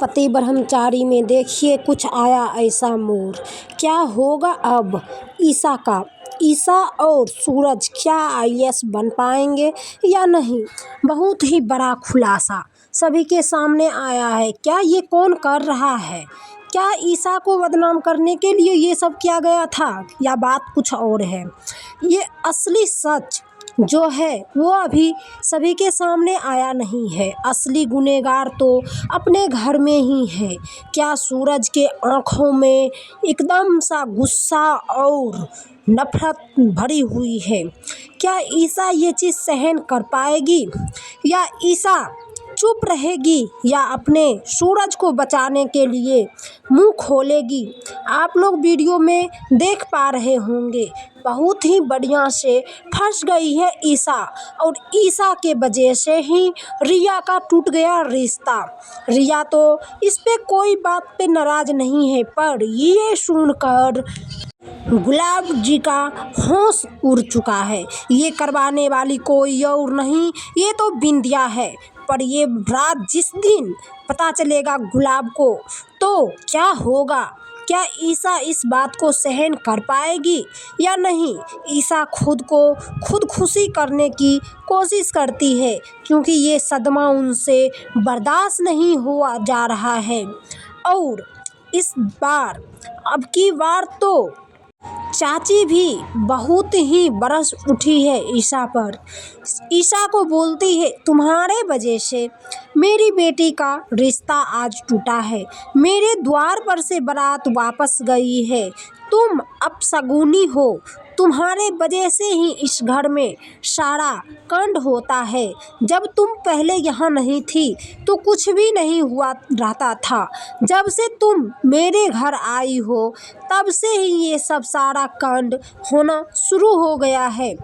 पति ब्रह्मचारी में देखिए कुछ आया ऐसा मोड़। क्या होगा अब ईशा का? ईशा और सूरज क्या आईएएस बन पाएंगे या नहीं? बहुत ही बड़ा खुलासा सभी के सामने आया है। क्या ये कौन कर रहा है? क्या ईशा को बदनाम करने के लिए ये सब किया गया था या बात कुछ और है? ये असली सच जो है वो अभी सभी के सामने आया नहीं है। असली गुनहगार तो अपने घर में ही है। क्या सूरज के आंखों में एकदम सा गुस्सा और नफरत भरी हुई है? क्या ईशा ये चीज़ सहन कर पाएगी या ईशा चुप रहेगी या अपने सूरज को बचाने के लिए मुंह खोलेगी? आप लोग वीडियो में देख पा रहे होंगे बहुत ही बढ़िया से फंस गई है ईशा और ईशा के वजह से ही रिया का टूट गया रिश्ता। रिया तो इस पे कोई बात पे नाराज नहीं है, पर ये सुनकर गुलाब जी का होश उड़ चुका है। ये करवाने वाली कोई और नहीं, ये तो बिंदिया है। पर ये रात जिस दिन पता चलेगा गुलाब को तो क्या होगा? क्या ईशा इस बात को सहन कर पाएगी या नहीं? ईशा खुद को खुद खुशी करने की कोशिश करती है क्योंकि ये सदमा उनसे बर्दाश्त नहीं हुआ जा रहा है। और इस बार अब की बार तो चाची भी बहुत ही बरस उठी है ईशा पर। ईशा को बोलती है तुम्हारे वजह से मेरी बेटी का रिश्ता आज टूटा है, मेरे द्वार पर से बारात वापस गई है, तुम अपशगुनी हो, तुम्हारे वजह से ही इस घर में सारा कांड होता है। जब तुम पहले यहाँ नहीं थी तो कुछ भी नहीं हुआ रहता था, जब से तुम मेरे घर आई हो तब से ही ये सब सारा कांड होना शुरू हो गया है।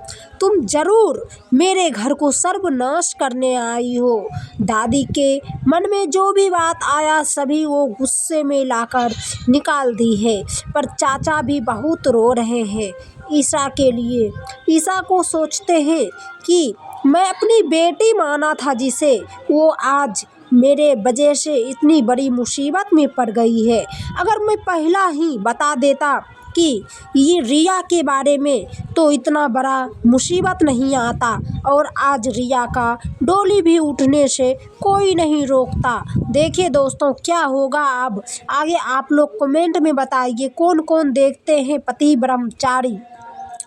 तुम जरूर मेरे घर को सर्वनाश करने आई हो। दादी के मन में जो भी बात आया सभी वो गुस्से में लाकर निकाल दी है। पर चाचा भी बहुत रो रहे हैं ईशा के लिए। ईशा को सोचते हैं कि मैं अपनी बेटी माना था जिसे, वो आज मेरे वजह से इतनी बड़ी मुसीबत में पड़ गई है। अगर मैं पहला ही बता देता कि ये रिया के बारे में तो इतना बड़ा मुसीबत नहीं आता और आज रिया का डोली भी उठने से कोई नहीं रोकता। देखिए दोस्तों क्या होगा अब आगे, आप लोग कमेंट में बताइए कौन कौन देखते हैं पति ब्रह्मचारी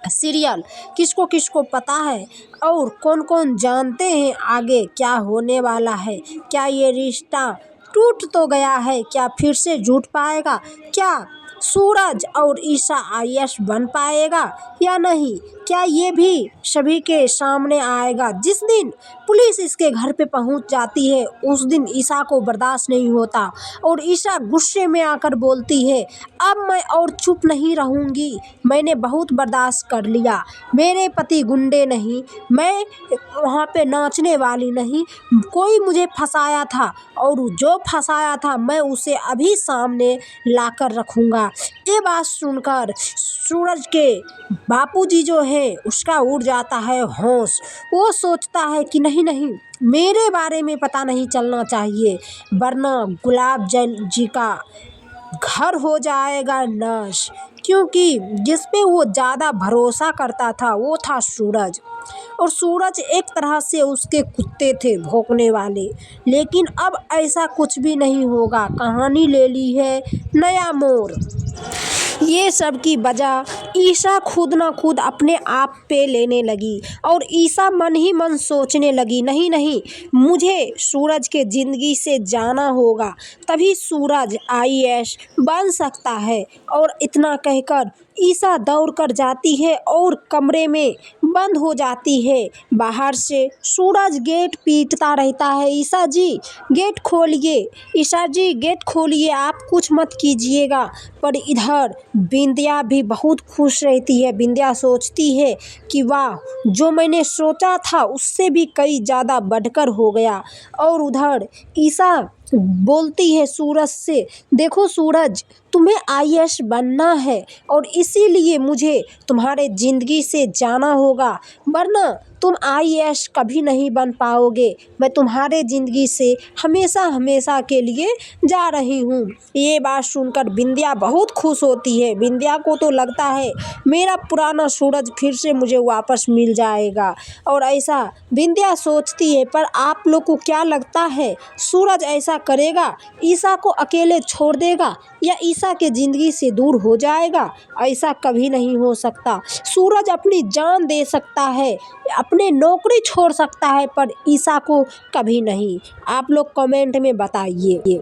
सीरियल, किसको किसको पता है और कौन कौन जानते हैं आगे क्या होने वाला है। क्या ये रिश्ता टूट तो गया है, क्या फिर से जुट पाएगा? क्या सूरज और ईशा आईएएस बन पाएगा या नहीं? क्या ये भी सभी के सामने आएगा? जिस दिन पुलिस इसके घर पे पहुंच जाती है उस दिन ईशा को बर्दाश्त नहीं होता और ईशा गुस्से में आकर बोलती है अब मैं और चुप नहीं रहूंगी, मैंने बहुत बर्दाश्त कर लिया। मेरे पति गुंडे नहीं, मैं वहाँ पे नाचने वाली नहीं, कोई मुझे फंसाया था और जो फंसाया था मैं उसे अभी सामने लाकर रखूँगा। ये बात सुनकर सूरज के बापूजी जो है उसका उड़ जाता है होश। वो सोचता है कि नहीं नहीं, मेरे बारे में पता नहीं चलना चाहिए वरना गुलाब जी का घर हो जाएगा नाश। क्योंकि जिस पे वो ज़्यादा भरोसा करता था वो था सूरज, और सूरज एक तरह से उसके कुत्ते थे भौंकने वाले। लेकिन अब ऐसा कुछ भी नहीं होगा। कहानी ले ली है नया मोड़। ये सब की वजह ईशा खुद ना खुद अपने आप पे लेने लगी और ईशा मन ही मन सोचने लगी नहीं नहीं, मुझे सूरज के ज़िंदगी से जाना होगा, तभी सूरज आईएएस बन सकता है। और इतना कहकर ईशा दौड़कर जाती है और कमरे में बंद हो जाती है। बाहर से सूरज गेट पीटता रहता है, ईशा जी गेट खोलिए, ईशा जी गेट खोलिए, आप कुछ मत कीजिएगा। पर इधर बिंदिया भी बहुत खुश रहती है। बिंदिया सोचती है कि वाह, जो मैंने सोचा था उससे भी कई ज़्यादा बढ़कर हो गया। और उधर ईशा बोलती है सूरज से देखो सूरज, तुम्हें आईएएस बनना है और इसीलिए मुझे तुम्हारे ज़िंदगी से जाना होगा, वरना तुम आईएएस कभी नहीं बन पाओगे, मैं तुम्हारे ज़िंदगी से हमेशा हमेशा के लिए जा रही हूँ। ये बात सुनकर बिंदिया बहुत खुश होती है। बिंदिया को तो लगता है मेरा पुराना सूरज फिर से मुझे वापस मिल जाएगा, और ऐसा बिंदिया सोचती है। पर आप लोग को क्या लगता है, सूरज ऐसा करेगा? ईशा को अकेले छोड़ देगा या ईशा के ज़िंदगी से दूर हो जाएगा? ऐसा कभी नहीं हो सकता। सूरज अपनी जान दे सकता है, अपने नौकरी छोड़ सकता है, पर ईशा को कभी नहीं। आप लोग कमेंट में बताइए।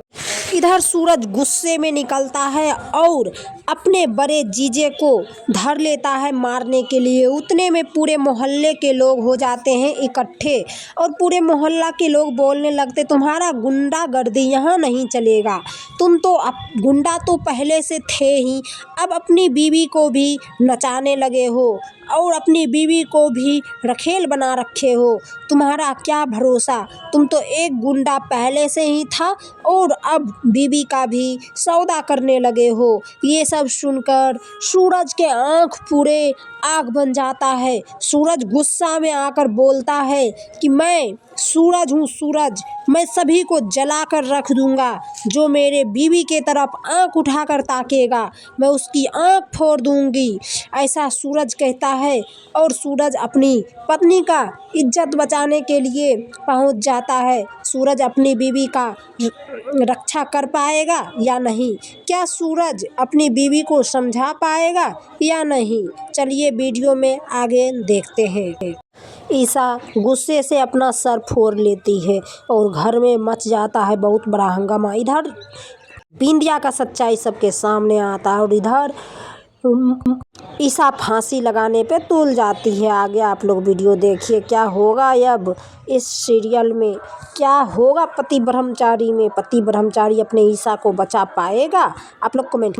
इधर सूरज गुस्से में निकलता है और अपने बड़े जीजे को धर लेता है मारने के लिए। उतने में पूरे मोहल्ले के लोग हो जाते हैं इकट्ठे, और पूरे मोहल्ला के लोग बोलने लगते, तुम्हारा गुंडागर्दी यहाँ नहीं चलेगा। तुम तो गुंडा तो पहले से थे ही, अब अपनी बीवी को भी नचाने लगे हो और अपनी बीवी को भी रखेल बना रखे हो। तुम्हारा क्या भरोसा, तुम तो एक गुंडा पहले से ही था और अब बीवी का भी सौदा करने लगे हो। ये सब सुनकर सूरज के आँख पूरे आग बन जाता है। सूरज गुस्सा में आकर बोलता है कि मैं सूरज हूँ, सूरज, मैं सभी को जलाकर रख दूंगा। जो मेरे बीवी के तरफ आँख उठाकर ताकेगा, मैं उसकी आँख फोड़ दूंगी। ऐसा सूरज कहता है, और सूरज अपनी पत्नी का इज्जत बचाने के लिए पहुंच जाता है। सूरज अपनी बीवी का रक्षा कर पाएगा या नहीं? क्या सूरज अपनी बीवी को समझा पाएगा या नहीं? चलिए वीडियो में आगे देखते हैं। ईशा गुस्से से अपना सर फोड़ लेती है और घर में मच जाता है बहुत बड़ा हंगामा। इधर बिंदिया का सच्चाई सबके सामने आता है और इधर ईशा फांसी लगाने पे तुल जाती है। आगे आप लोग वीडियो देखिए, क्या होगा अब इस सीरियल में, क्या होगा पति ब्रह्मचारी में? पति ब्रह्मचारी अपने ईशा को बचा पाएगा? आप लोग कमेंट